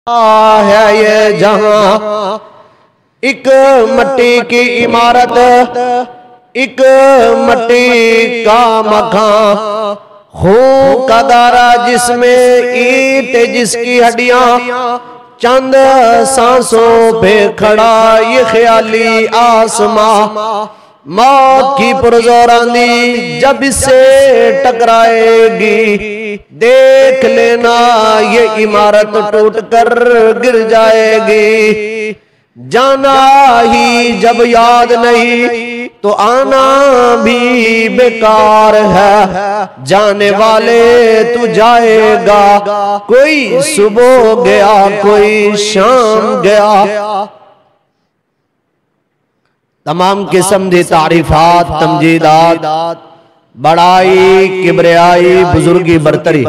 ہے یہ جہاں ایک مٹی کی عمارت، ایک مٹی کا مکان، خون کا دارا جس میں اینٹ جس کی ہڈیاں، چند سانسوں پہ کھڑا یہ خیالی آسماں، موت کی پرزور آندھی جب اس سے ٹکرائے گی، دیکھ لینا یہ عمارت ٹوٹ کر گر جائے گی، جانا ہی جب یاد نہیں تو آنا بھی بیکار ہے، جانے والے تو جائے گا، کوئی صبح گیا کوئی شام گیا۔ تمام قسم دی تعریفات، تمجیدات، بڑائی، کبریائی، بزرگی، برتری،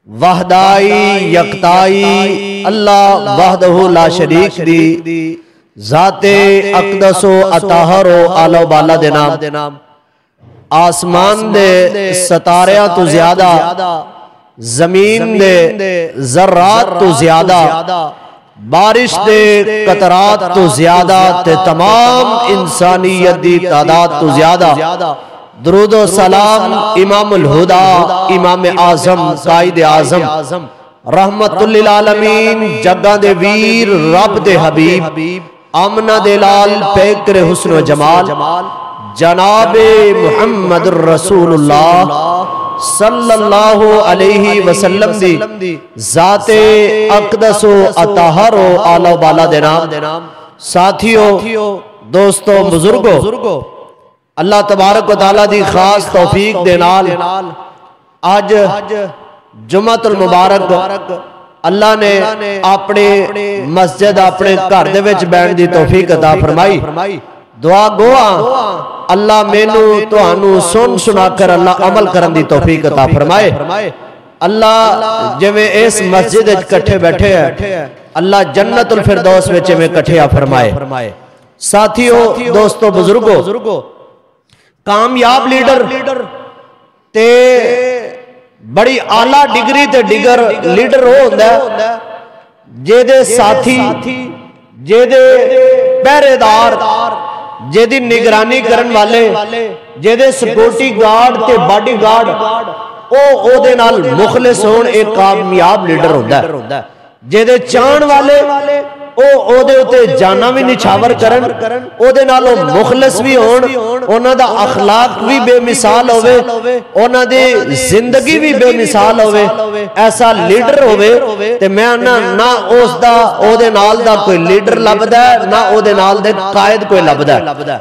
وحدائی، یکتائی اللہ وحدہ لا شریک دی ذات اقدس و اطہر و اعلی و بالا دے نام، آسمان دے ستاریاں تو زیادہ، زمین دے ذرات تو زیادہ، بارش دے قطرات تو زیادہ، تے تمام انسانیت دی تعداد تو زیادہ، درود و سلام امام الہدا، امام اعظم، قائد اعظم، رحمت للعالمین، جگہ دے ویر، رب دے حبیب، آمنہ دے لال، پیکر حسن و جمال، جناب محمد رسول اللہ صلی اللہ علیہ وسلم دی ذات اقدس و اطہر و اعلی و بالا دے نام۔ ساتھیوں، دوستوں، بزرگوں، اللہ تبارک و تعالیٰ دی خاص توفیق دے نال آج جمعۃ المبارک اللہ نے اپنے مسجد، اپنے گھر دے وچ بیٹھن دی توفیق عطا فرمائی۔ دعا گوا اللہ مینوں تہانوں سن سنا کر اللہ عمل کرن دی توفیق عطا فرمائے۔ اللہ جویں اس مسجد وچ کٹھے بیٹھے ہیں، اللہ جنت الفردوس وچ میں کٹھے فرمائے۔ ساتھیوں، دوستوں، بزرگوں، کامیاب لیڈر تے بڑی اعلیٰ ڈگری تے ڈگر لیڈر ہو ہوندا ہے جے دے ساتھی، جے دے پہرے دار، جے دی نگرانی کرن والے، جے دے سیکورٹی گارڈ تے باڈی گارڈ او دے نال مخلص ہون، ایک کامیاب لیڈر ہوندا ہے۔ جے دے چان والے او دے اتے جانا بھی نچھاور کرن، او دے نالوں مخلص بھی ہون، اونا دا اخلاق بھی بے مثال ہوئے، اونا دے زندگی بھی بے مثال ہوئے، ایسا لیڈر ہوئے تے میں نہ اس دا او دے نال دا کوئی لیڈر لبدا ہے، نہ او دے نال دے قائد کوئی لبدا ہے۔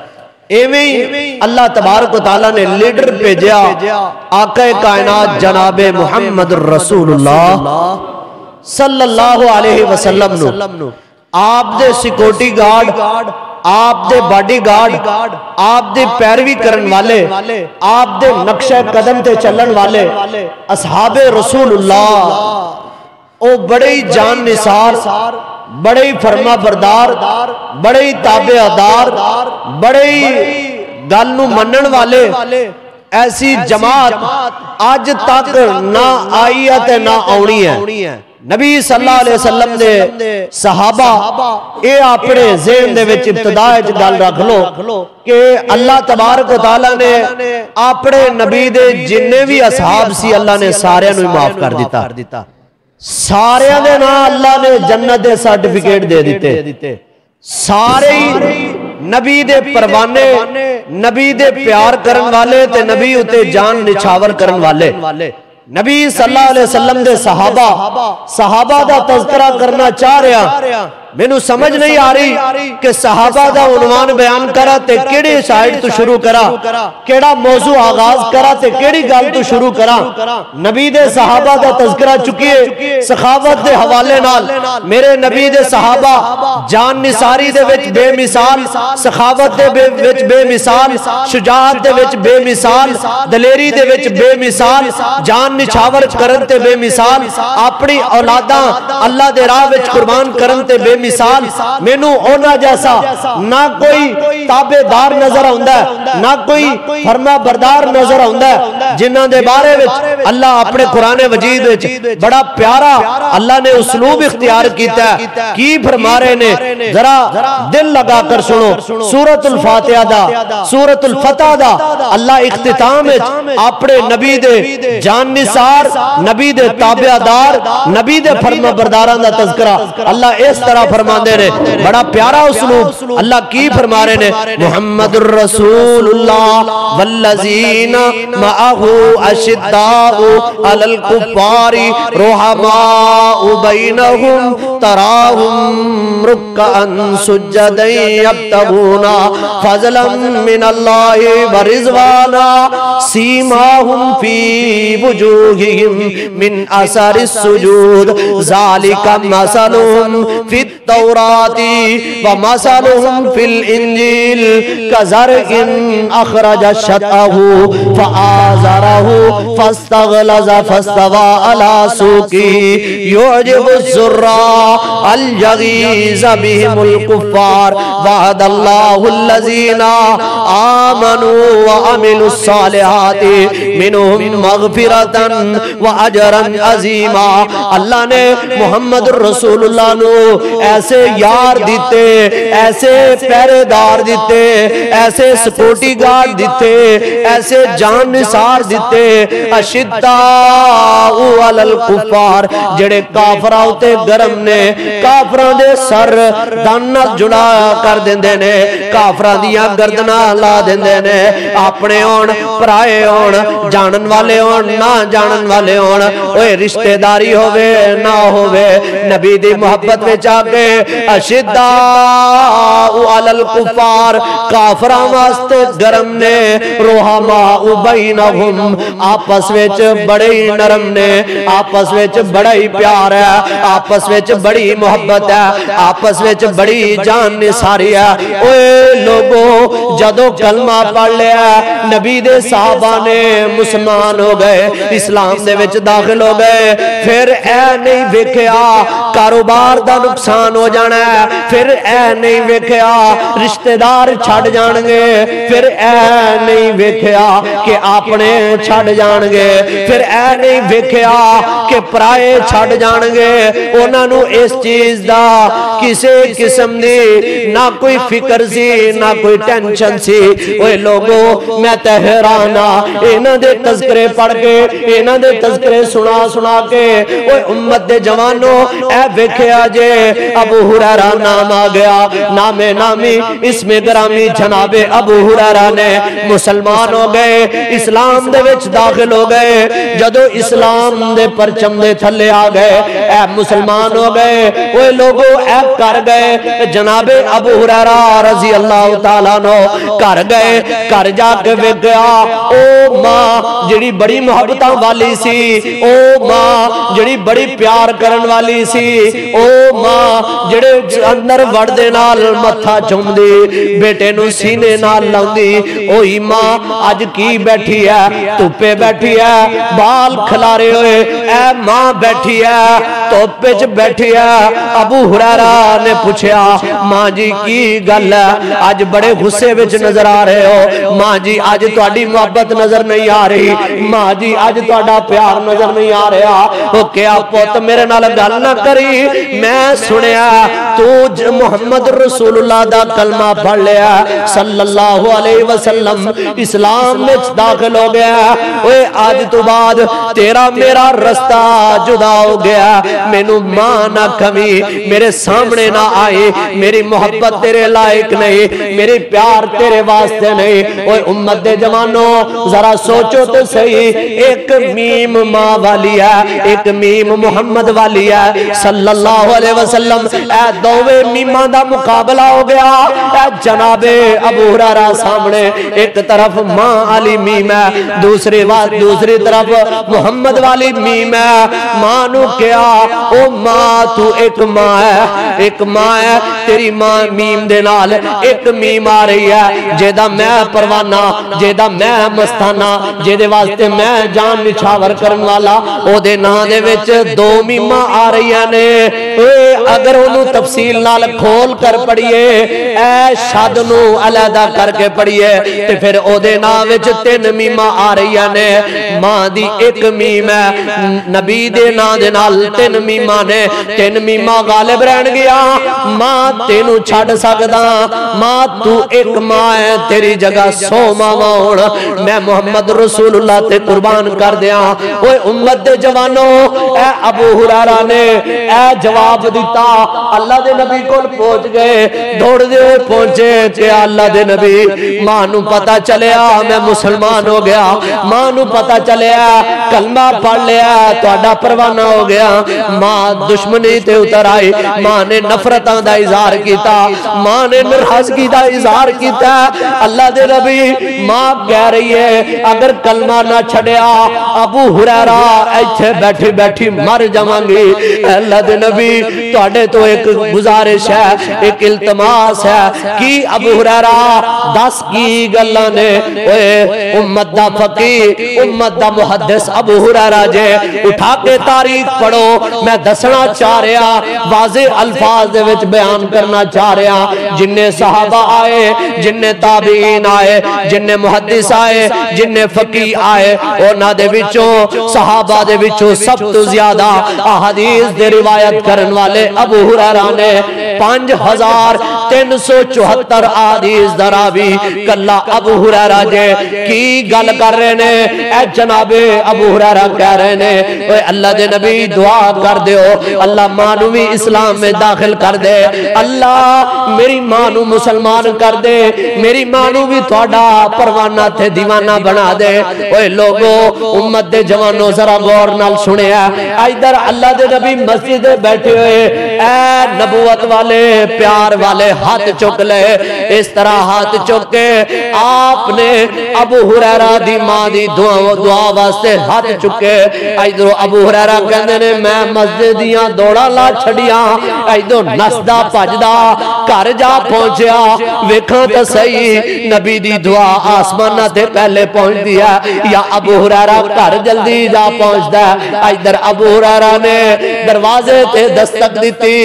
ایویں اللہ تبارک و تعالیٰ نے لیڈر بھیجیا، آقا کائنات جناب محمد رسول اللہ صلی اللہ علیہ وسلم نو، آپ دے سیکورٹی گارڈ، آپ دے باڈی گارڈ، آپ دے پیروی کرن والے، آپ دے نقشہ قدم تے چلن والے اصحاب رسول اللہ، او بڑے ہی جان نثار، بڑے ہی فرما بردار، بڑے ہی تابع دار، بڑے ہی گل نو منن والے، ایسی جماعت آج تک نہ آئی ہے تے نہ آنی ہے۔ نبی صلی اللہ علیہ وسلم دے صحابہ، اے اپنے ذہن دے وچ ابتداء وچ گل رکھ لو کہ اللہ تبارک و تعالیٰ نے اپنے نبی دے جننے بھی اصحاب سی اللہ نے سارے نو معاف کر دیتا، سارے دے نا اللہ نے جنت دے سرٹیفکیٹ دے دیتے، سارے نبی دے پروانے، نبی دے پیار کرن والے تے نبی اتے جان نچھاور کرن والے۔ نبی صلی اللہ علیہ وسلم دے صحابہ دا تذکرہ کرنا چاہ رہا، میں نو سمجھ نہیں آ رہی کہ صحابہ دا عنوان بیان کرا تے کیڑی سائٹ تو شروع کرا، کیڑا موضوع آغاز کرا تے کیڑی گل تو شروع کرا۔ نبی دے صحابہ دا تذکرہ چکیے سخاوت دے حوالے نال، میرے نبی دے صحابہ جان نثاری دے وچ بے مثال، سخاوت دے وچ بے مثال، شجاعت دے وچ بے مثال، دلیری دے وچ بے مثال، جان نچھاور کرن تے بے مثال، اپنی اولاداں اللہ دے راہ وچ قربان کرن تے بے مثال مینوں اونا جیسا نہ کوئی تابعدار نظر آندا ہے نہ کوئی فرما بردار نظر آندا ہے جنہاں دے بارے وچ اللہ اپنے قرآن مجید وچ بڑا پیارا اللہ نے اسلوب اختیار کیتا ہے کی فرما رہے نے ذرا دل لگا کر سنو سورۃ الفاتحہ دا سورۃ الفتح دا اللہ اختتام وچ اپنے نبی دے جان نثار نبی دے تابعدار نبی دے فرما برداراں دا تذکرہ اللہ اس طرح فرماندے نے بڑا پیارا اسلوب اللہ کی فرما رہے نے محمد الرسول اللہ والذین معہ اشداء علی الکفار رحماء بینہم تراہم رکعا سجدا یبتغون فضلا من اللہ ورضوانا سیماہم فی وجوہہم من اثر السجود ذالک مثلہم فی التوراۃ ومثلہم فی الانجیل کزرع اخرج شطأہ فآزرہ فاستغلظ فاستوى على سوقه يعجب الزراع اليغيظ بهم الكفار وعد الله الذين آمنوا وعملوا الصالحات منهم مغفرة وأجرا عظيما اللہ نے محمد الرسول اللہ نو ایسے یار دیتے ایسے پہرے دار دیتے ایسے سپورٹی گارڈ دیتے ایسے جان نثار دیتے اشداء علی الکفار جڑے کافراں تے گرم نے کافراں دے سر دانا جڑا کر دیندے نے کافراں دیاں گردناں لا دیندے نے اپنے ہون پرائے ہون جانن والے ہون نہ جانن والے ہون اوے رشتہ داری ہووے نہ ہووے نبی دی محبت وچ آ کے اشداء علی الکفار کافراں واسطے گرم نے رحماء بینہم آپس وچ بڑے نرم نے آپس وچ بڑا ہی پیار ہے آپس وچ بڑی محبت ہے آپس وچ بڑی جان نثاری ہے اوے لوگوں جدو کلمہ پڑھ لیا نبی دے صحابہ نے مسلمان ہو گئے اسلام دے وچ داخل ہو گئے پھر اے نہیں ویکھیا کاروبار دا نقصان ہو جانا ہے پھر اے نہیں ویکھیا رشتہ دار چھڑ جان گے پھر اے نہیں ویکھیا کہ اپنے چھڑ جان گے پھر اے نہیں ویکھیا کہ پرائے چھڑ جان گے انہاں نو اس چیز دا کسے قسم دی نہ کوئی فکر سی نہ کوئی ٹینشن سی اوے لوگو میں تے حیران ہاں انہاں دے تذکرے پڑھ کے انہاں دے تذکرے سنا کے اوے امت دے جوانوں اے ویکھیا جے ابو ہریرہ نام آ گیا نام نامی اسم گرامی جناب ابو ہریرہ نے مسلمان ہو گئے اسلام دے وچ داخل ہو گئے جدو اسلام دے پرچم دے تھلے آ گئے اے مسلمان ہو گئے وہ لوگوں اے کر گئے جناب ابو ہریرہ رضی اللہ تعالیٰ نو کر گئے کر جا کے ویکھ گیا او ماں جڑی بڑی محبتاں والی سی او ماں جڑی بڑی پیار کرن والی سی او ماں جڑے اندر وڑ دے نال متھا چوم دی بیٹے نو سینے نال لاؤندی اوہی ماں اج کی بیٹھی ہے تپے بیٹھی ہے بال کھلارے ہوئے اے ماں بیٹھی ہے توپے چ بیٹھی ہے ابو ہریرہ نے پوچھیا ماں جی کی گل ہے اج بڑے غصے وچ نظر آ رہے ہو ماں جی اج تہاڈی محبت نظر نہیں آ رہی ماں جی اج تہاڈا پیار نظر نہیں آ رہا او کیا پوت میرے نال گل نہ کری میں سنیا تو محمد رسول اللہ دا کلمہ پڑھ لیا صلی اللہ علیہ وسلم اسلام میں داخل ہو گیا اوے آج تو بعد تیرا میرا رستہ جدا ہو گیا مینو ماں نہ کمی میرے سامنے نہ آئے میری محبت تیرے لائق نہیں میری پیار تیرے واسطے نہیں اوے امت دے جوانوں ذرا سوچو تو صحیح ایک میم ماں والی ہے ایک میم محمد والی ہے صلی اللہ علیہ وسلم اے دووے میماں دا مقابلہ ہو گیا اے جناب ابو ہریرہ سامنے ایک طرف ماں علی میم ہے دوسری طرف محمد والی میم ہے ماں نو کیا او ماں تو ایک ماں ہے تیری ماں میم دے نال ایک میم آ رہی ہے جیدہ میں پروانہ جیدہ میں مستانہ جیدے واسطے میں جان نچھاور کرن والا او دے نا دے وچ دو میماں آ رہی ہیں نے اے اگر انہوں تفصیل نال کھول کر پڑھیے اے شد نو علیحدہ کر کے پڑھیے تے پھر او دے نام وچ 3 میماں آ رہی نے ماں دی 1 میم ہے نبی دے نام دے نال 3 میماں نے 3 میماں غالب رہن گیا ماں تینوں چھڑ سکدا ماں تو 1 ماں ہے تیری جگہ 100 ماں ہون میں محمد رسول اللہ تے قربان کر دیاں اوے امت دے جوانو اے ابو ہریرہ نے اے جواب دیتا اللہ دے نبی کول پہنچ گئے دوڑ دے پہنچے کہ اللہ دے نبی ماں نو پتہ چلیا میں مسلمان ہو گیا ماں نو پتہ چلیا کلمہ پڑھ لیا تہاڈا پروانہ ہو گیا ماں دشمنی تے اتر آئی ماں نے نفرتاں دا اظہار کیتا ماں نے ناراضگی دا اظہار کیتا اللہ دے نبی ماں کہہ رہی ہے اگر کلمہ نہ چھڑیا ابو ہریرہ ایتھے بیٹھی بیٹھی مر جاواں گی اللہ دے نبی تہاڈے تو ایک گزارش ہے ایک التماس ہے کی ابو ہریرہ 10 کی گلاں نے اوے امت دا فقیہ امت دا محدث ابو ہریرہ جے اٹھا کے تاریخ پڑھو میں دسنا چاہ رہا واضح الفاظ دے وچ بیان کرنا چاہ رہا جننے صحابہ آئے جننے تابعین آئے جننے محدث آئے جننے فقیہ آئے اونا دے وچوں صحابہ دے وچوں سب تو زیادہ احادیث دے روایت کرن والے ابو ہریرہ نے 5374 احادیث دراوی کلا ابو ہریرہ جے کی گل کر رہے نے اے جناب ابو ہریرہ کہہ رہے نے اے اللہ دے نبی دعا کر دیو اللہ مانو بھی اسلام میں داخل کر دے اللہ میری مانو مسلمان کر دے میری مانو بھی تھوڑا پروانہ تھے دیوانہ بنا دے اے لوگو امت دے جوانوں ذرا غور نال سنے ادھر اللہ دے نبی مسجد بیٹھے ہوئے اے نبوت والے پیار والے ہاتھ چک لے اس طرح ہاتھ چک کے آپ نے ابو ہریرہ دی ماں دی دعا واسطے ہاتھ چکے ادھر ابو ہریرہ کہندے نے میں مسجد دیاں دوڑا لا چھڑیاں ادھر نسدا بھجدا گھر جا پہنچیا ویکھاں تے صحیح نبی دی دعا آسماناں تے پہلے پہنچ دیا یا ابو ہریرہ گھر جلدی جا پہنچدا ادھر ابو ہریرہ نے دروازے تے دستک دیتی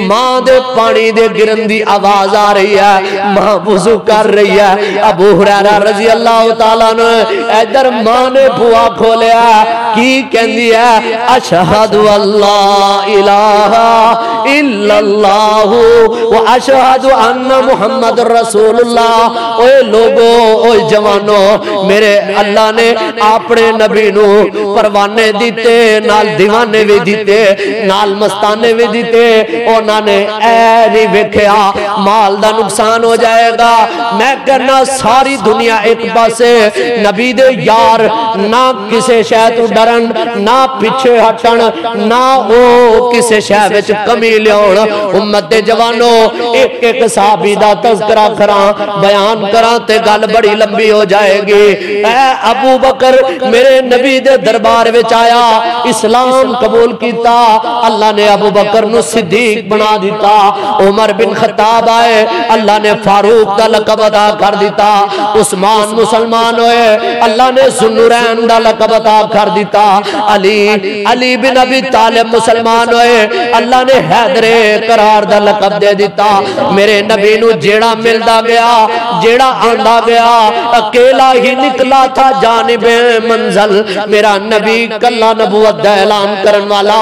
ماں دے پانی دے گرن دی آواز آ رہی ہے ماں وضو کر رہی ہے ابو ہریرہ رضی اللہ تعالیٰ نے ادھر ماں نے بوا کھولیا کی کہندی ہے اشہد اللہ الہ الا اللہ و اشہد ان محمد رسول اللہ اوے لوگو اوے جوانو میرے اللہ نے اپنے نبی نو پروانے دیتے نال دیوانے بھی دیتے نال مستانے بھی دیتے اونا نے اے نہیں ویکھیا مال دا نقصان ہو جائے گا میں کہنا ساری دنیا ایک پاسے نبی دے یار نہ کسے شے تو ڈرن نہ پیچھے ہٹن نہ او کسے شے وچ کمی لیاون امت دے جوانو ایک ایک صحابی دا تذکرہ کراں بیان کراں تے گل بڑی لمبی ہو جائے گی اے ابو بکر میرے نبی دے دربار وچ آیا اسلام قبول کیتا اللہ نے ابو بکر نو صدیق بنا دیتا عمر بن خطاب آئے اللہ نے فاروق دا لقب عطا کر دیتا عثمان مسلمان ہوئے اللہ نے ذوالنورین دا لقب عطا کر دیتا علی بن ابی طالب مسلمان ہوئے اللہ نے حیدر قرار دا لقب دے دیتا میرے نبی نو جیڑا ملدا گیا جیڑا آندا گیا اکیلا ہی نکلا تھا جانب منزل میرا نبی کلا نبوت دا اعلان کرن والا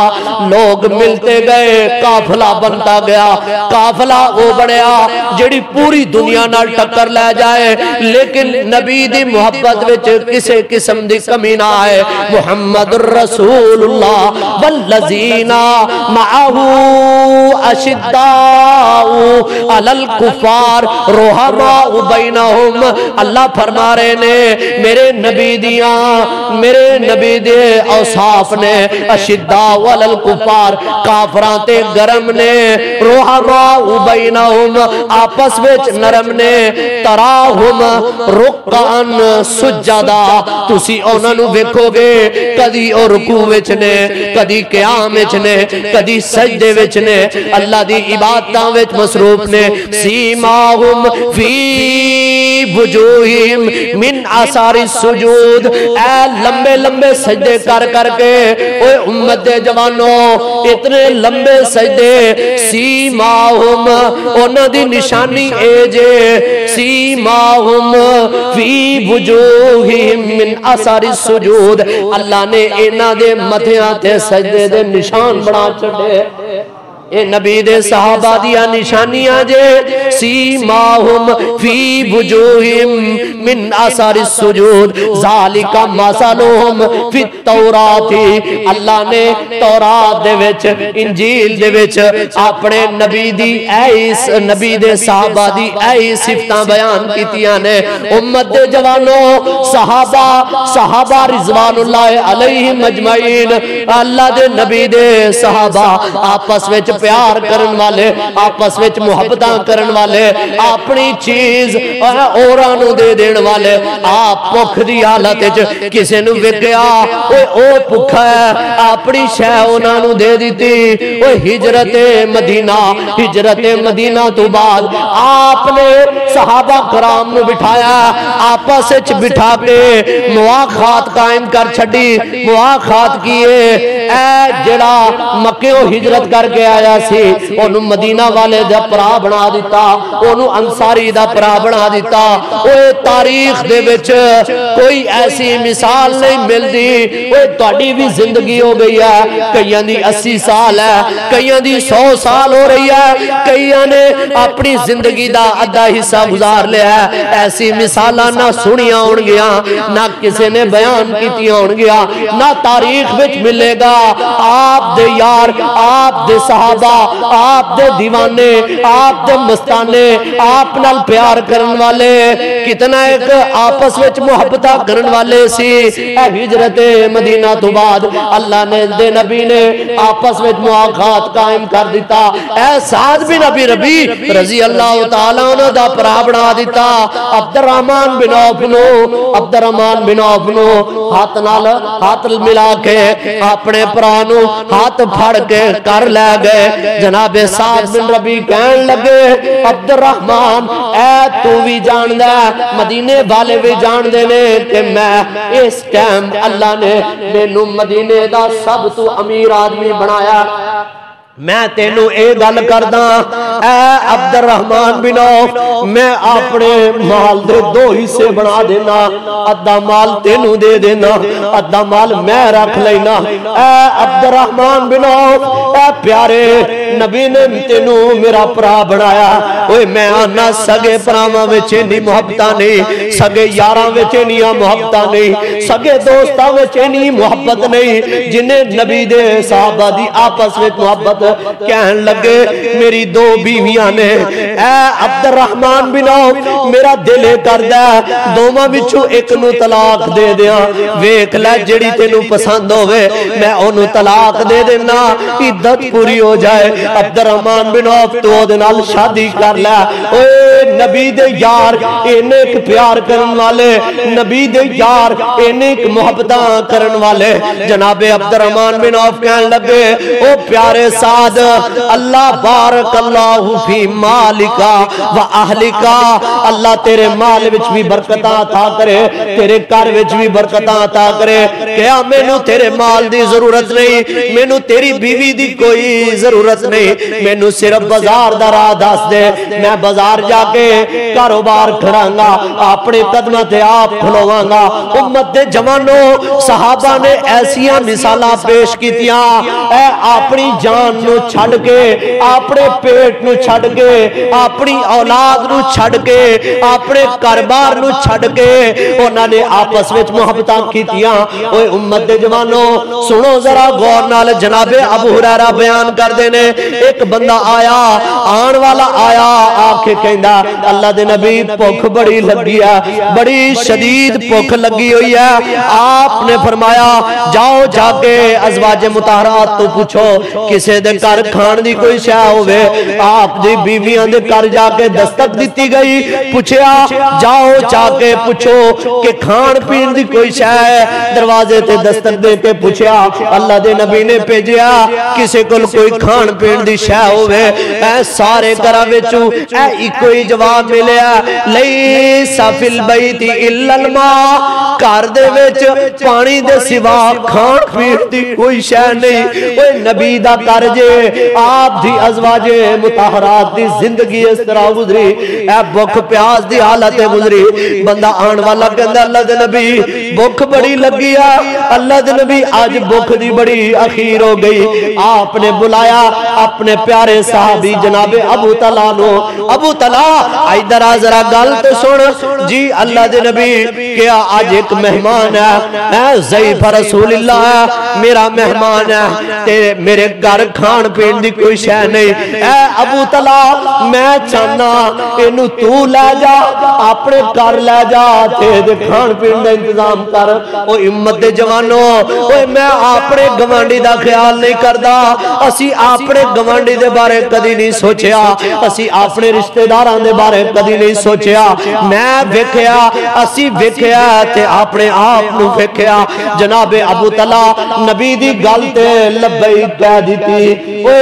لوگ ملتے گئے قافلہ بنتا گیا قافلہ وہ بڑھیا جڑی پوری دنیا نال ٹکر لے جائے لیکن نبی دی محبت وچ کسے قسم دی کمی نہ آئے محمد الرسول اللہ والذین معه اشداء علی الکفار رحماء بینہم اللہ فرما رہے نے میرے نبی دیاں میرے نبی دے اوصاف نے اشداء علی الکفار کافراں تے گرم نے رحماء بینہم آپس وچ نرم نے تراہم رکعن سجدہ تسی انہاں نو ویکھو گے کدی او رکوع وچ نے کدی قیام وچ نے کدی سجدے وچ نے اللہ دی عبادتاں وچ مصروف نے سیماہم فی وجوہہم من آثار السجود، اے لمبے لمبے سجدے کر کر کے اوے امت دے جوانوں اتنے لمبے سجدے، سیماہم انہاں دی نشانی اے جے، سیماہم فی وجوہہم من آثار السجود، اللہ نے انہاں دے متھیاں تے سجدے دے نشان بنا چھڑے، اے نبی دے صحابہ دیا نشانیاں جے، سیماہم فی وجوہہم من آثار السجود ذالک مثلہم فی التورات، اللہ نے تورات دے وچ انجیل دے وچ اپنے نبی دی ایس نبی دے صحابہ دی ایس صفتاں بیان کیتیاں نے۔ امت دے جوانوں صحابہ رضوان اللہ علیہم اجمعین، اللہ دے نبی دے صحابہ آپس وچ پیار کرن والے، آپس وچ محبتاں کرن والے، اپنی چیز اوراں نو دے دین والے، آپ بھوک دی حالت وچ کسے نو ویکھیا او بھوکا ہے اپنی شے انہاں نو دے دتی۔ او ہجرت مدینہ تو بعد آپ نے صحابہ کرام نو بٹھایا، آپس وچ بٹھا کے مواخات قائم کر چھڈی، مواخات کیے، اے جڑا مکیوں ہجرت کر کے آیا سی انہوں مدینہ والے دا پرا بنا دیتا، انہوں انصاری دا پرا بنا دیتا۔ اوہ تاریخ دے وچ کوئی ایسی مثال نہیں مل دی، اوہ تواڈی بھی زندگی ہو گئی ہے، کئیاں دی 80 سال ہے، کئیاں دی 100 سال ہو رہی ہے، کئیاں نے اپنی زندگی دا ادھا حصہ گزار لیا ہے۔ ایسی مثالاں نہ سنیاں ہون گیا، نہ کسی نے بیان کیتیاں ہون گیا، نہ تاریخ وچ ملے گا۔ آپ دے یار، آپ دے صحابہ، آپ دے دیوانے، آپ دے مستانے، آپ نال پیار کرن والے، کتنا ایک آپس وچ محبتہ کرن والے سی۔ اے ہجرت مدینہ تو بعد اللہ نے دے نبی نے آپس وچ مواخات قائم کر دیتا، اے سعد بن ابی ربی رضی اللہ تعالیٰ عنہ دا پرا بنا دیتا۔ عبدالرحمن بن عوف نو ہاتھ ملا کے اپنے پرانو ہاتھ پھڑ کے کر لے گئے۔ جناب سعد بن ربی کہن لگے عبدالرحمن اے تو بھی جان دے، مدینے والے بھی جان دے نے کہ میں اس ٹائم اللہ نے مینوں مدینے دا سب تو امیر آدمی بنایا۔ میں تینوں اے گل کردا اے عبدالرحمن بن عوف، میں اپنے مال دے 2 حصے بنا دینا، ادھا مال تینوں دے دینا، ادھا مال میں رکھ لینا۔ اے عبدالرحمن بن عوف، اے پیارے نبی نے تینوں میرا پرا بنایا، اوے میں آنا سگے پراواں وچ نہیں محبتاں نہیں، سگے یاراں وچ نہیں محبتاں نہیں، سگے دوستاں وچ نہیں محبت نہیں، جنہیں نبی دے صحابہ دی آپس وچ محبت کہن لگے میری 2 بیویاں نے۔ اے عبدالرحمن بن عوف میرا دل کردا دوواں وچوں ایک نو طلاق دے دیاں، ویکھ لے جڑی تینوں پسند ہوے میں اونوں طلاق دے دینا، عدت پوری ہو جائے۔ عبدالرحمن بن عوف تو دے نال شادی کر لے۔ اوے نبی دے یار اینے ایک پیار کرن والے، نبی دے یار اینے ایک محبتاں کرن والے، جناب عبدالرحمن بن عوف کہن لگے او پیارے سعد اللہ بارک اللہ فی مالکا و اہلکا، اللہ تیرے مال وچ بھی برکتاں عطا کرے، تیرے گھر وچ بھی برکتاں عطا کرے۔ کیا مینوں تیرے مال دی ضرورت نہیں، مینوں تیری بیوی دی کوئی ضرورت نہیں، مینوں صرف بازار دا راہ دس دے، میں بازار جا کے کاروبار کراں گا، اپنے قدماں تے آپ کھلواں گا۔ امت دے جوانوں صحابہ نے ایسیاں مثالاں پیش کیتیاں، اے اپنی جان نو چھڑ کے، اپنے پیٹ نو چھڑ کے، اپنی اولاد نو چھڑ کے، اپنے کاروبار نو چھڑ کے انہاں نے آپس وچ محبتاں کیتیاں۔ اوے امت دے جوانوں سنو ذرا غور نال، جناب ابو ہریرہ بیان کر دینے ایک بندہ آیا، آن والا آیا، آکھے کہندا اللہ دے نبی بھوک بڑی لگی ہے، بڑی شدید بھوک لگی ہوئی ہے۔ آپ نے فرمایا جاؤ جا کے ازواج مطہرات تو پوچھو کسے دے گھر کھان دی کوئی شے ہوے۔ آپ دی بیویاں دے گھر جا کے دستک دتی گئی، پوچھیا جاؤ جا کے پوچھو کہ کھان پین دی کوئی شے ہے، دروازے تے دستک دے کے پوچھیا، اللہ دے نبی نے بھیجیا کسے کول کوئی کھان پین دی شے ہوے اے سارے گھراں وچوں اے اکو ہی جواب ملیا لیس فی البیت الا الماء گھر دے وچ پانی دے سوا کھان پین دی کوئی شے نہیں اوے نبی دا کر جے آپ دی ازواج مطہرات دی زندگی اس طرح گزری اے بھوک پیاس دی حالت گزری بندہ آن والا کہندا اللہ دے نبی بھوک بڑی لگی ہے اللہ دے نبی آج بھوک دی بڑی اخیر ہو گئی آپ نے بلایا اپنے پیارے صحابی جناب ابو طلحہ نو ابو طلحہ ادھر آ ذرا گل تے سن جی اللہ دے نبی کیا آج ایک مہمان ہے ضیف رسول اللہ ہے میرا مہمان ہے تے میرے گھر کھان پین دی کوئی شے نہیں اے ابو طلحہ میں چاہنا اینو تو لے جا اپنے گھر لے جا تے دے کھان پین دا انتظام کر او امت دے جوانو اوے میں اپنے گوانڈی دا خیال نہیں کردا اسی اپنے گوانڈی دے بارے کدی نہیں سوچیا اسی اپنے رشتہ داراں دے بارے کدی نہیں سوچیا میں ویکھیا اسی ویکھیا تے اپنے آپ نو ویکھیا جناب ابو طلحہ نبی دی گل تے لبیک کہہ دتی اوے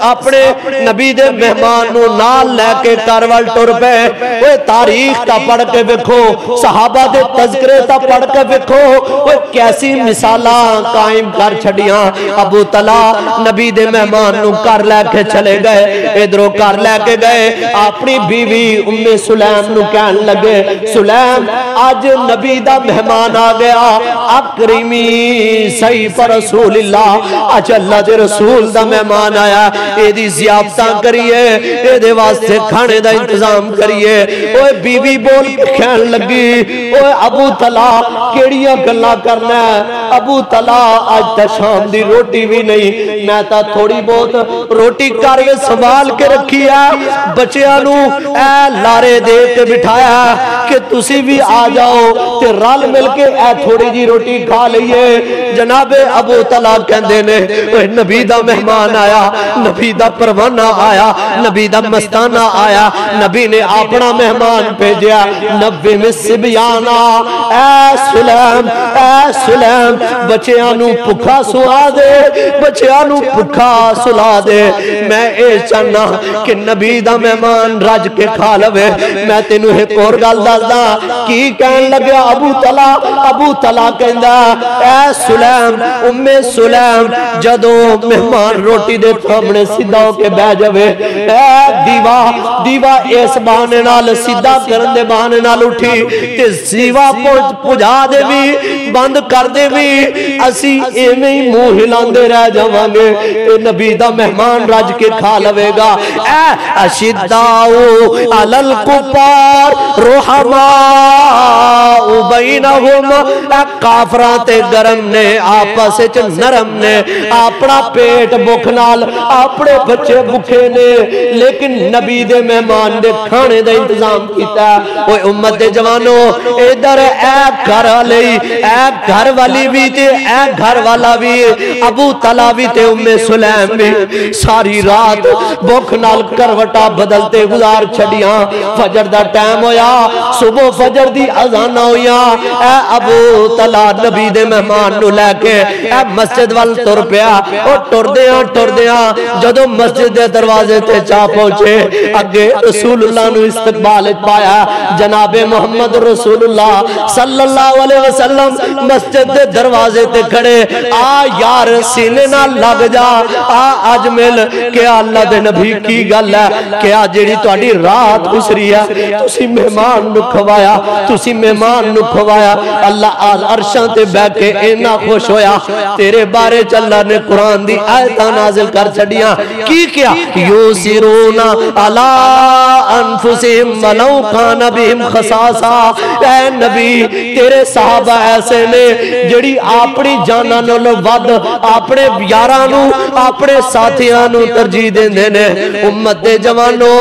اپنے نبی دے مہمان نو نال لے کے کاروال ٹر پے اوے تاریخ تا پڑھ کے ویکھو صحابہ دے تذکرے تا پڑھ کے ویکھو اوے کیسی مثالاں قائم کر چھڑیاں ابو طلحہ نبی دے مہمان نو کر لے کے چلے گئے ادھروں کر لے کے گئے اپنی بیوی ام سلیم نو کہن لگے سلیم آج نبی دا مہمان آ گیا اکرمی سیف رسول اللہ آج اللہ دے رسول دا مہمان آیا اے دی زیافتہ کریے اے دے واسطے کھانے دا انتظام کریے اوے بیوی بول کہن لگی اوے ابو طلحہ کیڑیاں گلاں کرنا ہے ابو طلحہ آج تا شام دی روٹی بھی نہیں میں تا تھوڑی بہت روٹی کاروے سنبھال کے رکھی ہے بچیاں نو اے لارے دے کے بٹھایا کہ تسی بھی آ جاؤ تے رل مل کے اے تھوڑی جی روٹی کھا لئیے جناب ابو طلحہ کہندے نے نبی دا مہمان آیا نبی دا پروانہ آیا نبی دا مستانہ آیا نبی نے اپنا مہمان بھیجیا نبی میں سبیانا اے سلیم بچیاں نو پکھا سلا دے بچیاں نو پکھا سلا دے میں اے چاہنا کہ نبی دا مہمان رج کے کھا لوے میں تینوں ایک اور گل دسدا کی کہن لگیا ابو طلحہ کہندا اے سلیم ام سلیم جدوں مہمان روٹی دے سامنے سیدھا ہو کے بیٹھ جاوے اے دیوا اس بہانے نال سیدھا کرن دے بہانے نال اٹھی تے دیوا پجا دے وی بند کر دے وی اسی ایویں ہی منہ ہلاندے رہ جاواں گے تے نبی دا مہمان رج کے کھا لوے گا اے اشداؤ علی الکفار رحماء بینہم اے کافراں تے گرم نے آپس وچ نرم نے اپنا پیٹ بھوک نال اپنے بچے بھوکے نے لیکن نبی دے مہمان دے کھانے دا انتظام کیتا اوے امت دے جوانو ادھر اے گھر والی اے گھر والی بھی تے اے گھر والا بھی ابو طلحہ بھی تے ام سلیم بھی ساری رات بھوک نال کروٹا بدلتے گزار چھڑیاں فجر دا ٹائم ہویا صبح فجر دی اذان ہویا اے ابو طلحہ نبی دے مہمان نو لے کے اے مسجد وال ٹر پیا او ٹر دیاں جدوں مسجد دے دروازے تے جا پہنچے اگے رسول اللہ نو استقبال پایا جناب محمد رسول اللہ صلی اللہ علیہ وسلم مسجد دے دروازے تے کھڑے آ یار سینے نہ لگ جا آج مل کہ اللہ دے نبی کی گل ہے کہ آج جیڑی تہاڈی رات گزری ہے تسی مہمان نو کھوایا تسی مہمان نو کھوایا اللہ عرشاں تے بیٹھ کے اینا خوش ہویا تیرے بارے چ اللہ نے قرآن دی آیتاں نازل کر چھڑیاں کی کیا یوسرون علی انفسہم ولو کان بہم خصاصہ اے نبی تیرے صحابہ ایسے نے جڑی اپنی جاناں نالوں ود اپنے یاراں نو اپنے ساتھیاں نو ترجیح دیندے نے امت دے جوانو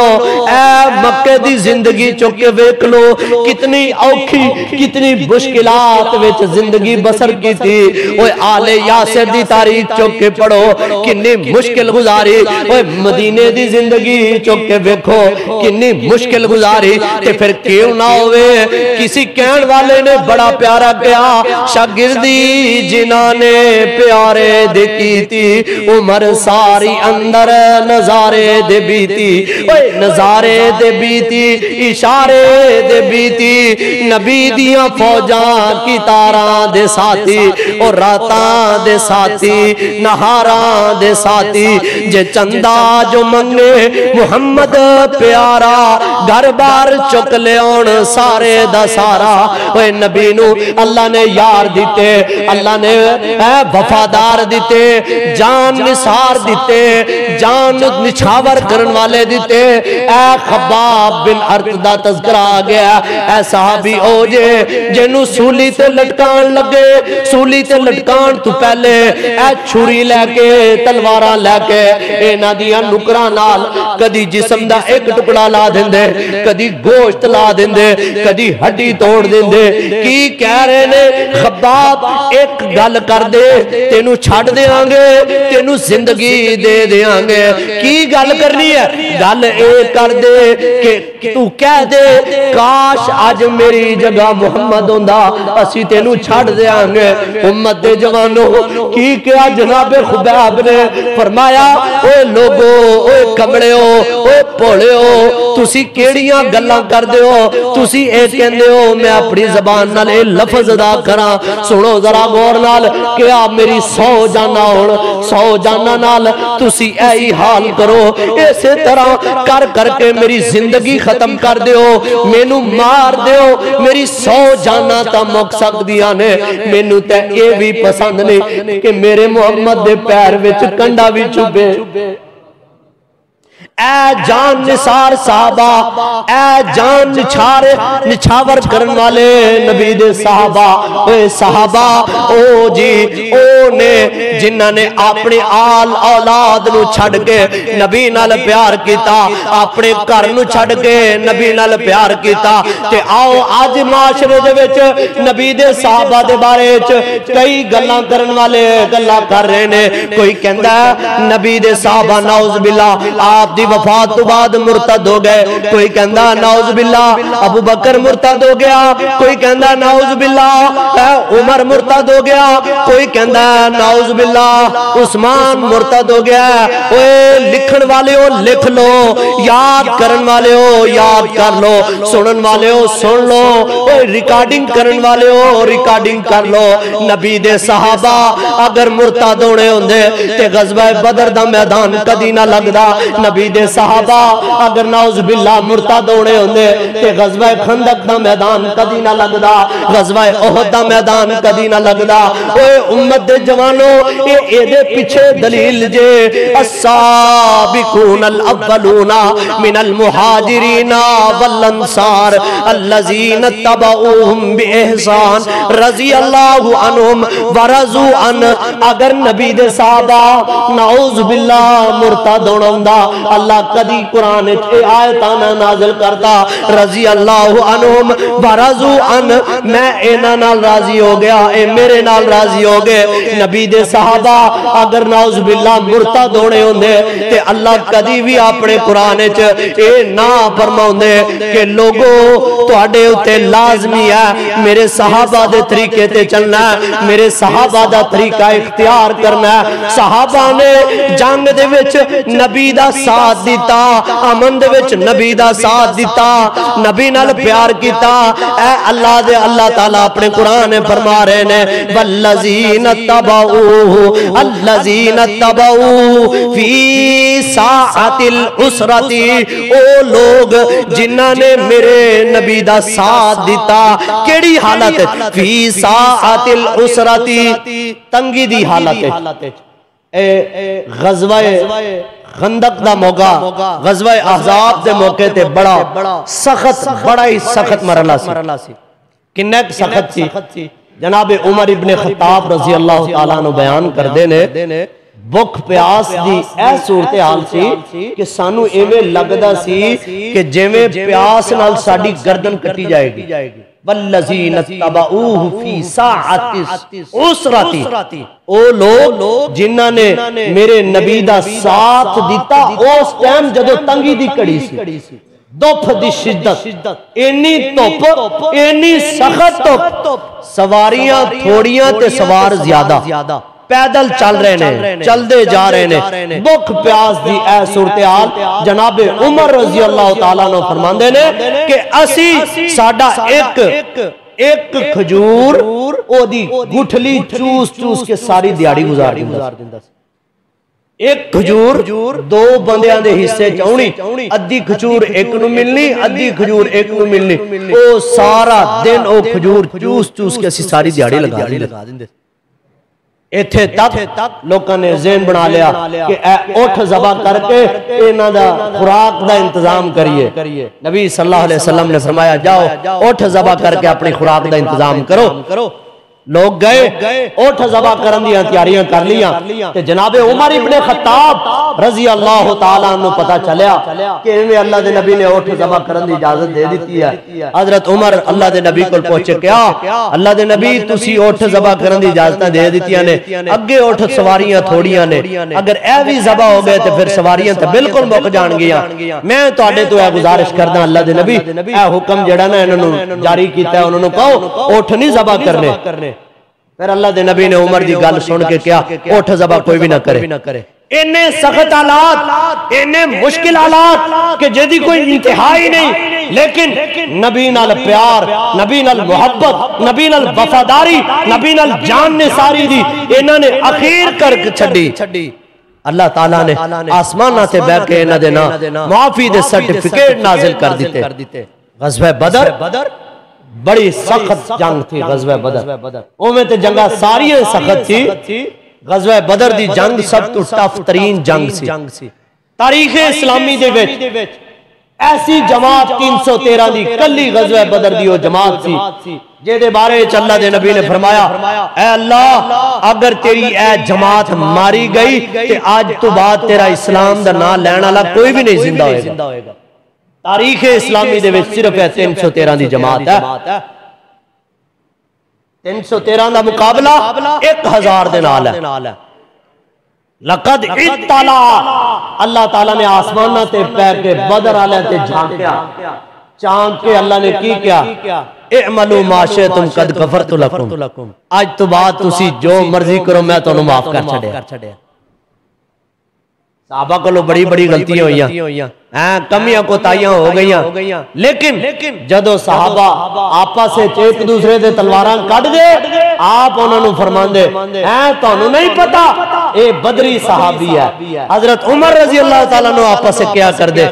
اے مکے دی زندگی چوک کے ویکھ لو کتنی اوکھی کتنی مشکلات وچ زندگی بسر کی تھی اوے آل یاسر دی تاریخ چوک کے پڑھو کنی مشکل گزاری اوے مدینے دی زندگی چوک کے ویکھو کنی مشکل گزاری تے پھر کیوں نہ ہوئے کسی کہن والے نے بڑا پیارا کیا شاگردی جنہاں نے پیارے دیکھی تھی عمر سا ساری اندر نظارے دے بیتی نظارے دے بیتی اشارے دے بیتی نبی دیاں فوجاں کی تاراں دے ساتھی اور راتاں دے ساتھی نہاراں دے ساتھی جے چندہ جو منگے محمد پیارا گھر بار چک لے اون سارے دا سارا اوے نبی نو اللہ نے یار دیتے اللہ نے وفادار دیتے جان نثار دیتے جان نچھاور کرن والے دیتے اے خباب بن ارت دا تذکرہ آ گیا اے صحابی او جنو سولی تے لٹکان لگے سولی تے لٹکان تو پہلے اے چھری لے کے تلواراں لے کے اینا دیا نکران نال کدی جسم دا ایک ٹکڑا لا دیندے کدی گوشت لا دیندے کدی ہڈی توڑ دیندے کی کہہ رہے نے خباب ایک گل کر دے تینو چھڑ دیاں گے تینو زندگی دے دیاں گے کی گل کرنی ہے گل اے کر دے کہ تو کہہ دے کاش آج میری جگہ محمد ہوندہ اسی تینو چھڑ دیاں گے امت دے جوانوں کی کیا جناب خباب نے فرمایا اوے لوگو اوے کمڑے ہو اوے پوڑے ہو تسی کیڑیاں گلاں کر دے ہو تسی اے کہندے ہو میں اپنی زبان نال اے لفظ ادا کراں سنو ذرا غور نال کیا میری 100 جانا ہون 100 جانا نال تسی اے ہی حال کرو ایسے طرح کر کر کے میری زندگی ختم کر دیو مینو مار دیو میری 100 جانا تا مک سکدیاں نے مینو تے اے بھی پسند نہیں کہ میرے محمد دے پیر وچ کنڈا بھی چوبے اے جان نثار صحابہ اے جان نچھاور کرن والے نبی دے صحابہ اے صحابہ او جی او نے جنہاں نے اپنے آل اولاد نو چھڑ کے نبی نال پیار کیتا اپنے گھر نو چھڑ کے نبی نال پیار کیتا تے آؤ آج معاشرے دے وچ نبی دے صحابہ دے بارے وچ کئی گلاں کرن والے گلاں کر رہے نے کوئی کہندا ہے نبی دے صحابہ نعوذ باللہ آپ دی وفات تو بعد مرتد ہو گئے کوئی کہندا نعوذ باللہ ابو بکر مرتد ہو گیا کوئی کہندا نعوذ باللہ عمر مرتد ہو گیا کوئی کہندا نعوذ باللہ عثمان مرتد ہو گیا اوے لکھن والے ہو لکھ لو یاد کرن والے ہو یاد کر لو سنن والے ہو سن لو اوے ریکارڈنگ کرن والے ہو ریکارڈنگ کر لو نبی دے صحابہ اگر مرتد ہونے ہوندے تے غزوہ بدر دا میدان کدی نہ لگدا نبی دے صحابہ اگر نعوذ باللہ مرتد ہونے ہوندے تے غزوہ خندق دا میدان کدی نہ لگدا غزوہ احد دا میدان کدی نہ لگدا اوے امت دے جوانوں اے دے پیچھے دلیل جے السابقون الاولون من المہاجرین والانصار الذین اتبعوہم باحسان رضی اللہ عنہم ورضوا عنہ اگر نبی دے صحابہ نعوذ باللہ مرتد ہونا اللہ کدی قرآن آیتانا نازل کرتا رضی اللہ عنہم ورضوا عنہ میں اینا نال راضی ہو گیا اے میرے نال راضی ہو گئے نبی دے صحابہ اگر نعوذ باللہ مرتد ہونے ہوندے تے اللہ کدی بھی اپنے قرآن اے نا فرماؤں دے کہ لوگوں تواڈے اتے لازمی ہے میرے صحابہ دے طریقے تے چلنا ہے میرے صحابہ دا طریقہ اختیار کرنا ہے صحابہ نے جنگ دے وچ نبی دا ساتھ دیتا امن دے وچ نبی دا ساتھ دیتا نبی نال پیار کیتا اے اللہ دے اللہ تعالیٰ اپنے قرآن فرما رہے نے والذین اتبعوا فی ساعت العسرت او لوگ جنہاں نے میرے نبی دا ساتھ دیتا کیڑی حالت فی ساعت العسرت تنگی دی حالت غزوہ خندق دا موقع غزوہ احزاب دے موقع تے بڑا ہی سخت مرحلہ سی کنیک سخت سی جناب عمر ابن خطاب رضی اللہ تعالیٰ عنہ بیان کر دینے بک پیاس دی اے صورتحال سی کہ سانو ایویں لگدا سی کہ جویں پیاس نال ساڈی گردن کٹی جائے گی والذین اتبعوہ فی ساعت العسرۃ او لوگ جنہاں نے میرے نبی دا ساتھ دیتا اس ٹائم جدو تنگی دی کڑی سی دھوپ دی شدت اینی دھوپ اینی سخت دھوپ سواریاں تھوڑیاں تے سوار زیادہ پیدل چل رہے نے، چل دے جا رہے نے، بھوک پیاس دی اے صورتحال جناب عمر رضی اللہ تعالیٰ نے فرماندے نے کہ اسی ساڈا ایک کھجور او دی گٹھلی چوس چوس کے ساری دیاڑی گزار دیندا، ایک کھجور دو بندیاں دے حصے چاونی، ادھی کھجور ایک نو ملنی، ادھی کھجور ایک نو ملنی، او سارا دن او کھجور چوس چوس کے اسی ساری دیاڑی لگا دیندے۔ ایتھے تک لوکاں نے ذہن بنا لیا کہ اے اٹھ ذبح کر کے انہاں دا خوراک دا انتظام کریے۔ نبی صلی اللہ علیہ وسلم نے فرمایا جاؤ اٹھ ذبح کر کے اپنی خوراک دا انتظام کرو۔ لوگ گئے اٹھ ذبح کرن دیاں تیاریاں کر لیاں کہ جناب عمر ابن خطاب رضی اللہ تعالیٰ عنہ پتہ چلیا کہ انہیں اللہ دے نبی نے اٹھ ذبح کرن دی اجازت دے دیتی ہے۔ حضرت عمر اللہ دے نبی کو پوچھے کیا اللہ دے نبی تسی اٹھ ذبح کرن دی اجازت دے دیتیاں نے، اگے اٹھ سواریاں تھوڑیاں نے، اگر اے بھی ذبح ہو گئے تو پھر سواریاں تے بالکل مک جان گیاں۔ میں تواڈے تو اے گزارش کردا اللہ دے نبی اے حکم جڑا نا انہاں نوں جاری کیتا ہے انہاں نوں کہو اٹھ نہیں ذبح کرنے۔ پھر اللہ دے نبی نے عمر دی گل سن کے کیا اٹھ ذبح کوئی بھی نہ کرے۔ انہیں سخت حالات، انہیں مشکل حالات کہ جدی کوئی انتہا ہی نہیں، لیکن نبی نال پیار، نبی نال محبت، نبی نال وفاداری، نبی نال جان نے ساری دی انہوں نے اخیر کر چھڑی۔ اللہ تعالیٰ نے آسمانہ تے بہ کے انہوں دے نا معافی دے سرٹیفکیٹ نازل کر دیتے۔ غزوہ بدر بڑی سخت جنگ تھی، غزوہ بدر اومیں تے جنگا ساری سخت تھی، غزوہ بدر دی جنگ سب تو ٹف ترین جنگ سی تاریخ اسلامی دے وچ۔ ایسی جماعت 313 دی کلی غزوہ بدر دی وہ جماعت سی جے دے بارے اللہ دے نبی نے فرمایا اے اللہ اگر تیری اے جماعت ماری گئی تے آج تو بعد تیرا اسلام دا نام لینا والا کوئی بھی نہیں زندہ ہوئے گا۔ تاریخ اسلامی دے وچ صرف 313 دی جماعت ہے، 313 دا مقابلہ 1000 دے نال ہے۔ لقد اطلع اللہ تعالیٰ نے آسمانہ تے پہ کے بدر والے تے جھانکیا، چانک کے اللہ نے کی کیا اعملوا ما شئتم قد غفرت لکم، آج تو بعد تسی جو مرضی کرو میں تانوں معاف کر چھڈیا۔ صحابہ کو بڑی بڑی غلطیاں ہوئیاں، کمیاں کوتاہیاں ہو گئیاں، لیکن جدو صحابہ آپس سے ایک دوسرے دے تلواراں کٹ دے آپ انہوں نے فرماندے تانوں نہیں پتا اے بدری صحابی ہے۔ حضرت عمر رضی اللہ تعالیٰ نے آپس سے کیا کر دے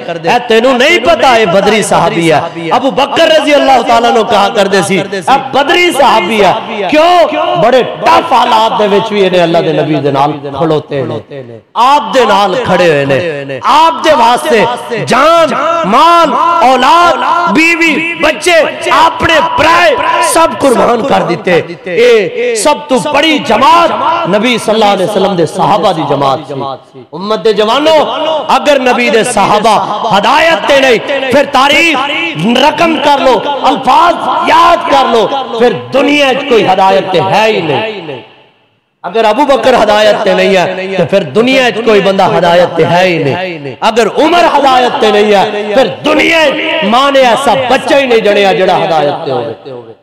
تینوں نہیں پتا اے بدری صحابی ہے۔ ابو بکر رضی اللہ تعالیٰ نے کہا کر دے سی اے بدری صحابی ہے۔ کیوں؟ بڑے ٹف حالات دے وچ بھی انہیں اللہ دے نبی دے نال کھڑوتے ہیں، آپ دے نال کھڑے ہوئے نے، آپ دے واسطے جان مال اولاد بیوی بچے اپنے برائے سب قربان کر دیتے۔ اے سب تو بڑی جماعت نبی صلی اللہ علیہ وسلم دے صحابہ دی جماعت سی۔ امت دے جوانوں اگر نبی دے صحابہ ہدایت تے نہیں پھر تاریخ رقم کر لو، الفاظ یاد کر لو، پھر دنیا کوئی ہدایت تے ہے ہی نہیں۔ اگر ابو بکر ہدایت تے نہیں ہے تو پھر دنیا کوئی بندہ ہدایت تے ہے ہی نہیں۔ اگر عمر ہدایت تے نہیں ہے پھر دنیا ماں نے ایسا بچہ ہی نہیں جڑیا جڑا ہدایت تے ہوئے۔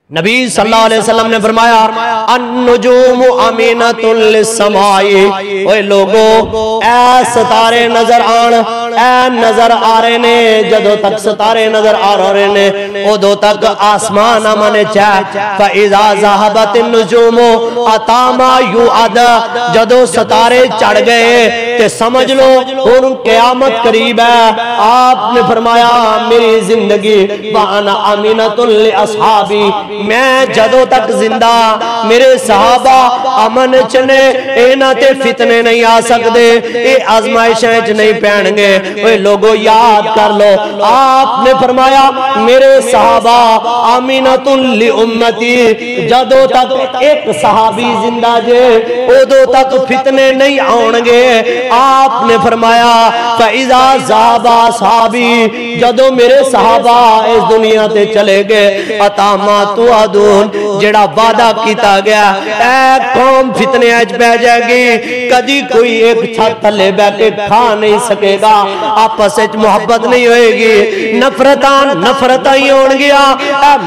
نبی صلی اللہ علیہ وسلم نے فرمایا النجوم امینۃ للسماء، اوے لوگو اے ستارے نظر آن، اے نظر آ رہے نے، جدو تک ستارے نظر آ رہے نے ادو تک آسمان امن چاہ۔ فاذا ذهبت النجوم اتا ما یوعد، جدو ستارے چڑھ گئے تے سمجھ لو ان قیامت قریب ہے۔ آپ نے فرمایا میری زندگی وانا امینۃ لاصحابی، میں جدو تک زندہ میرے صحابہ امن چنے اینا تے فتنے نہیں آ سکتے، اے آزمائشیں چ نہیں پہن گے۔ اے لوگوں یاد کر لو آپ نے فرمایا میرے صحابہ امینۃ لامتی، جدو تک ایک صحابی زندہ جے ادو تک فتنے نہیں آن گے۔ آپ نے فرمایا فاذا ذهب اصحابی، جدو میرے صحابہ اس دنیا تے چلے گئے اتا ما توعدون، جڑا وعدہ کیتا گیا اے قوم فتنے اچ پہ جائے گی، کدی کوئی ایک چھت تھلے بیٹھے کھا نہیں سکے گا، آپس وچ محبت نہیں ہوئے گی، نفرتاں ہی ہون گیا،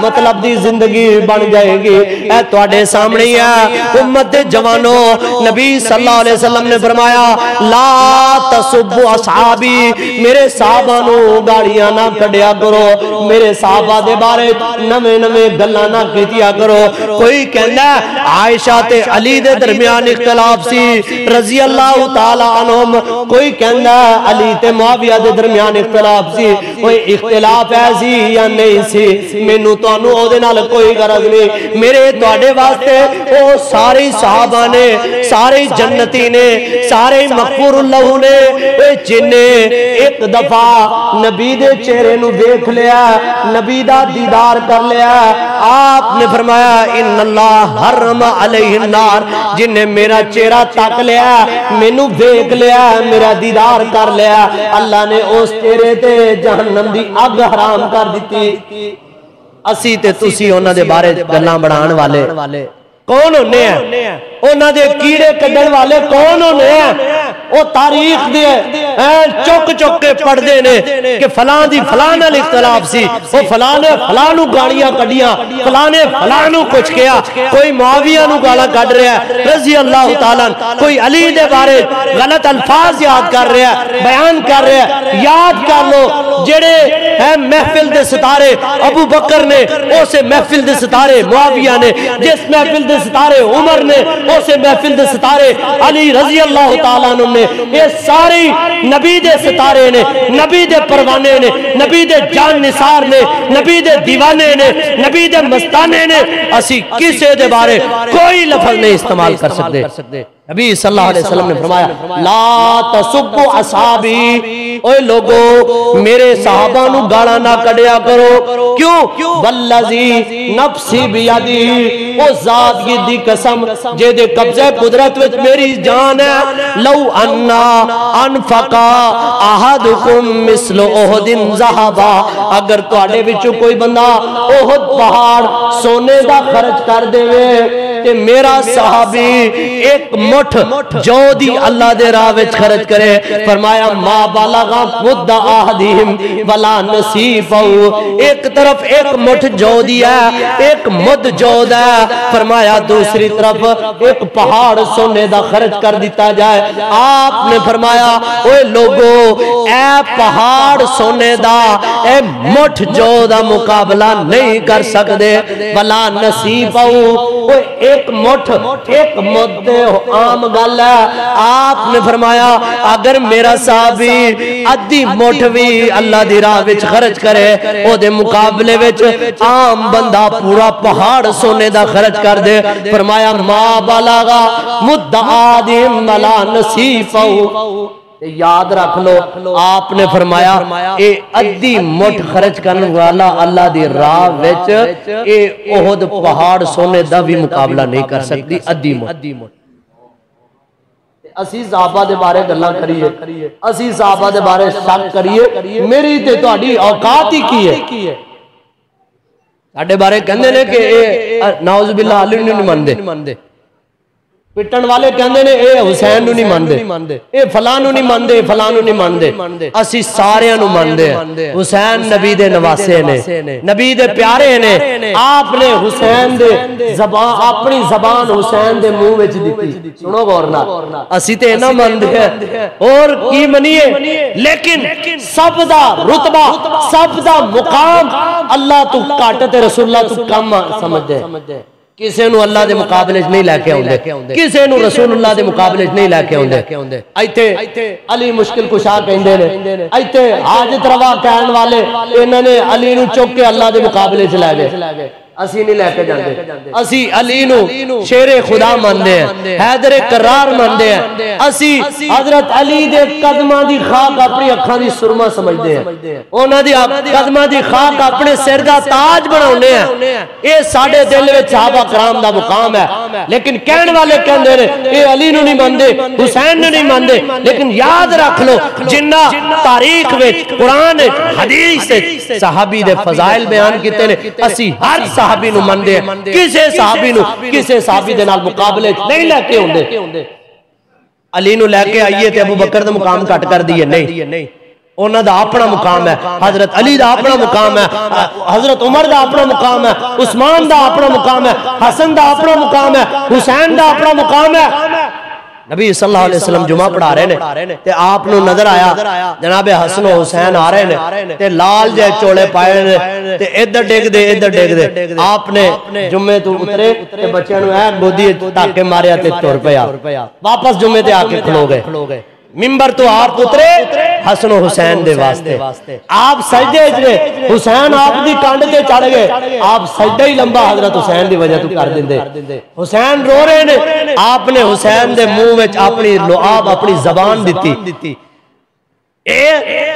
مطلب دی زندگی بن جائے گی۔ اے تواڈے سامنے ہی ہے امت دے جوانو، نبی صلی اللہ علیہ وسلم نے فرمایا لا تسبوا اصحابی، میرے صحابہ نو گالیاں نہ کڈیا کرو، میرے صحابہ دے بارے نویں نویں گلاں نہ کیتیا کرو۔ کوئی کہندا ہے عائشہ تے علی دے درمیان اختلاف سی رضی اللہ تعالی عنہم، کوئی کہندا ہے علی تے معاویہ دے درمیان اختلاف سی، کوئی اختلاف ہے سی یا نہیں سی، مینوں تانوں او دے نال کوئی غرض نہیں، میرے تواڈے واسطے او سارے صحابہ نے، سارے جنتی نے، سارے مغفور اللہ نے، جن نے ایک دفعہ نبی دے چہرے نو دیکھ لیا، نبی دا دیدار کر لیا، آپ نے فرمایا ان اللہ حرم علیہ النار، جن نے میرا چہرہ تک لیا، مینوں دیکھ لیا، میرا دیدار کر لیا، اللہ نے اس چہرے تے جہنم دی اگ حرام کر دیتی۔ اسی تے تسی انہاں دے بارے گلاں بڑھان والے کون ہونے ہیں؟ انہاں دے کیڑے کڈن والے کون ہونے ہیں؟ وہ تاریخ دے چک چک کے پڑھ دے نے کہ فلان دی فلان نال اختلاف سی، وہ فلان نے فلان نو گالیاں کڈیاں، فلان نے فلان نو کچھ کیا، کوئی معاویہ نو گالاں کڈ رہا ہے رضی اللہ تعالیٰ، کوئی علی دے بارے غلط الفاظ یاد کر رہا ہے، بیان کر رہا ہے۔ یاد کر لو جڑے محفل دے ستارے ابو بکر نے، اسے محفل دے ستارے معاویہ نے، جس محفل دے ستارے عمر نے، اسے محفل دے ستارے علی رضی اللہ تعالیٰ عنہ نے، یہ ساری نبی دے ستارے نے، نبی دے پروانے نے، نبی دے جان نثار نے، نبی دے دیوانے نے، نبی دے مستانے نے، اسی کسے دے بارے کوئی لفظ نہیں استعمال کر سکتے۔ نبی صلی اللہ علیہ وسلم نے فرمایا لا تسبوا اصحابی، اوے لوگو میرے صحابہ نو گالاں نہ کڈیا کرو، کیوں؟ والذی نفسی بیدی، او ذات کی دی قسم جے دے قبضہ قدرت وچ میری جان ہے، لو انا انفقا احدکم مثل احد ذهبا، اگر تواڈے وچوں کوئی بندہ احد پہاڑ سونے دا خرچ کر دے تے میرا صحابی ایک مٹھ جو دی اللہ دے راہ وچ خرچ کرے، فرمایا ما بالغا مد احدہم ولا نصیبہ، ایک طرف ایک مٹھ جو دیا ایک مد جو دا، فرمایا دوسری طرف ایک پہاڑ سونے دا خرچ کر دیتا جائے۔ آپ نے فرمایا اوے لوگو اے پہاڑ سونے دا، اے مٹھ جو دا مقابلہ نہیں کر سکتے، ولا نصیبہ، ایک مٹھ ایک مد عام گل ہے۔ آپ نے فرمایا اگر میرا صحابی ادھی مٹھ بھی اللہ دی راہ وچ خرچ کرے، او دے مقابلے وچ عام بندہ پورا پہاڑ سونے دا خرچ کر دے، فرمایا ما بلغا مد احدہم ولا نصیبہ۔ یاد رکھ لو آپ نے فرمایا اے ادھی مٹھ خرچ کرنے والا اللہ دی راہ وچ اے احد پہاڑ سونے دا بھی مقابلہ نہیں کر سکتی، ادھی مٹھ۔ اسی صحابہ دے بارے گلاں کریے، اسی صحابہ دے بارے شک کریے، میری تے تہاڈی اوقات ہی کی ہے؟ ساڈے بارے کہندے نے کہ اے نعوذ باللہ علی نوں نہیں مندے، پٹن والے کہندے نے اے حسین نو نہیں مندے، اے فلاں نو نہیں مندے، فلاں نو نہیں مندے، اسی سارے نو مندے ہیں۔ حسین نبی دے نواسے نے، نبی دے پیارے نے، آپ نے حسین دے زبان اپنی زبان حسین دے منہ وچ دتی، سنو غور نال، اسی تے نہ مندے ہیں اور کی منیے، لیکن سب دا رتبہ سب دا مقام اللہ تو گھٹ تے رسول اللہ تو کم سمجھدے، کسے نو اللہ دے مقابلے نہیں لے کے آوندے، کسے نو رسول اللہ دے مقابلے نہیں لے کے آوندے۔ ایتھے علی مشکل کشا کہندے نے، ایتھے حاجت روا کہن والے انہاں نے علی نو چک کے اللہ دے مقابلے چ لے گئے، اسی نہیں لے کے جاندے، اسی علی نو شیر خدا ماندے ہیں، حیدر کرار ماندے ہیں، اسی حضرت علی دے قدماں دی خاک اپنی اکھاں دی سرما سمجھدے ہیں، انہاں دی قدماں دی خاک اپنے سر دا تاج بناوندے ہیں، اے ساڈے دل وچ صحابہ کرام دا مقام ہے۔ لیکن کہن والے کہندے نے اے علی نو نہیں ماندے، حسین نو نہیں ماندے، لیکن یاد رکھ لو جنہ تاریخ وچ قرآن حدیث صحابی دے فضائل بیان کیتے نے، اسی ہر صحابی نو مندے ہیں، کسے صحابی نو کسے صحابی دے نال مقابلے نہیں لے کے ہوندے۔ علی نو لے کے آئیے تے ابو بکر دا مقام کٹ کر دیئے، نہیں، انہاں دا اپنا مقام ہے، حضرت علی دا اپنا مقام ہے، حضرت عمر دا اپنا مقام ہے، عثمان دا اپنا مقام ہے، حسن دا اپنا مقام ہے، حسین دا اپنا مقام ہے۔ نبی صلی اللہ علیہ وسلم جمعہ پڑھا رہے نے تے آپ نو نظر آیا جناب حسن و حسین آ رہے نے تے لال جے چوڑے پائے نے تے ادھر ڈگ دے ادھر ڈگ دے، آپ نے جمعے تو اترے تے بچیاں نو اے گودی تاکے ماریا تے ٹر پیا، واپس جمعے تے آ کے کھلو گئے۔ ممبر تو آپ اترے حسن و حسین دے واسطے، آپ سجدے اجرے، حسین آپ دی کانڈ تے چڑھ گئے، آپ سجدہ ہی لمبا حضرت حسین دی وجہ تو کر دیندے۔ حسین رو رہے نے، آپ نے حسین دے منہ وچ اپنی لعاب اپنی زبان دیتی، اے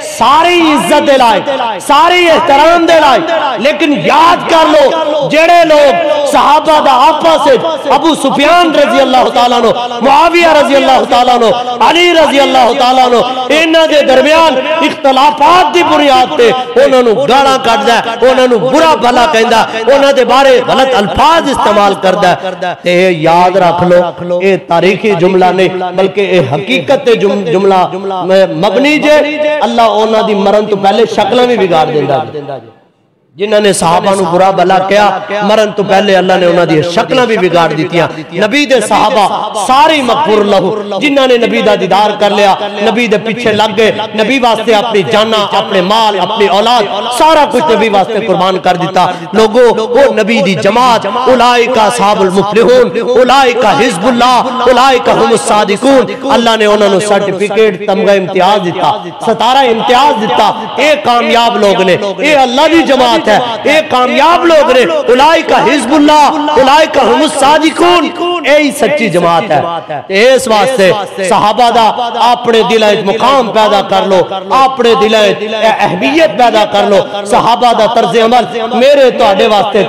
ساری عزت دے لائے، ساری احترام دے لائے، لیکن یاد کر لو جڑے لوگ صحابہ دا آپا سے ابو سفیان رضی اللہ تعالیٰ عنہ، معاویہ رضی اللہ تعالیٰ عنہ، علی رضی اللہ تعالیٰ عنہ، انہاں دے درمیان اختلافات دی بنیاد تے انہاں نو گالاں کڈدا ہے، انہاں نو برا بھلا کہندا، انہاں دے بارے غلط الفاظ استعمال کردا ہے، تے یاد رکھ لو اے تاریخی جملہ نہیں بلکہ اے حقیقت تے جملہ مبنی جے اللہ انہاں دی مرن تو پہلے شکلاں بھی بگاڑ دیندا جی۔ جنہاں نے صحابہ نو برا بھلا کیا مرن تو پہلے اللہ نے انہاں دی شکلاں بھی بگاڑ دیتیاں۔ نبی دے صحابہ ساری مغفور لہو، جنہاں نے نبی دا دیدار کر لیا، نبی دے پیچھے لگ گئے، نبی واسطے اپنی جاناں، اپنے مال، اپنی اولاد سارا کچھ نبی واسطے قربان کر دیتا۔ لوگو وہ نبی دی جماعت، اولئک اصحاب المفلحون، اولئک حزب اللہ، اولئک هم الصادقون، اللہ نے انہاں نو سرٹیفکیٹ تمغہ امتیاز دیتا، ستارہ امتیاز دیتا۔ اے کامیاب لوگ نے، اے اللہ دی جماعت ہے، اے کامیاب لوگ نے، اولئک حزب اللہ، اولئک هم الصادقون، اے سچی جماعت ہے۔ اس واسطے صحابہ دا اپنے دلائے مقام پیدا کر لو، اپنے دلائے اہمیت پیدا کر لو، صحابہ دا طرز عمل میرے تو آڈے واسطے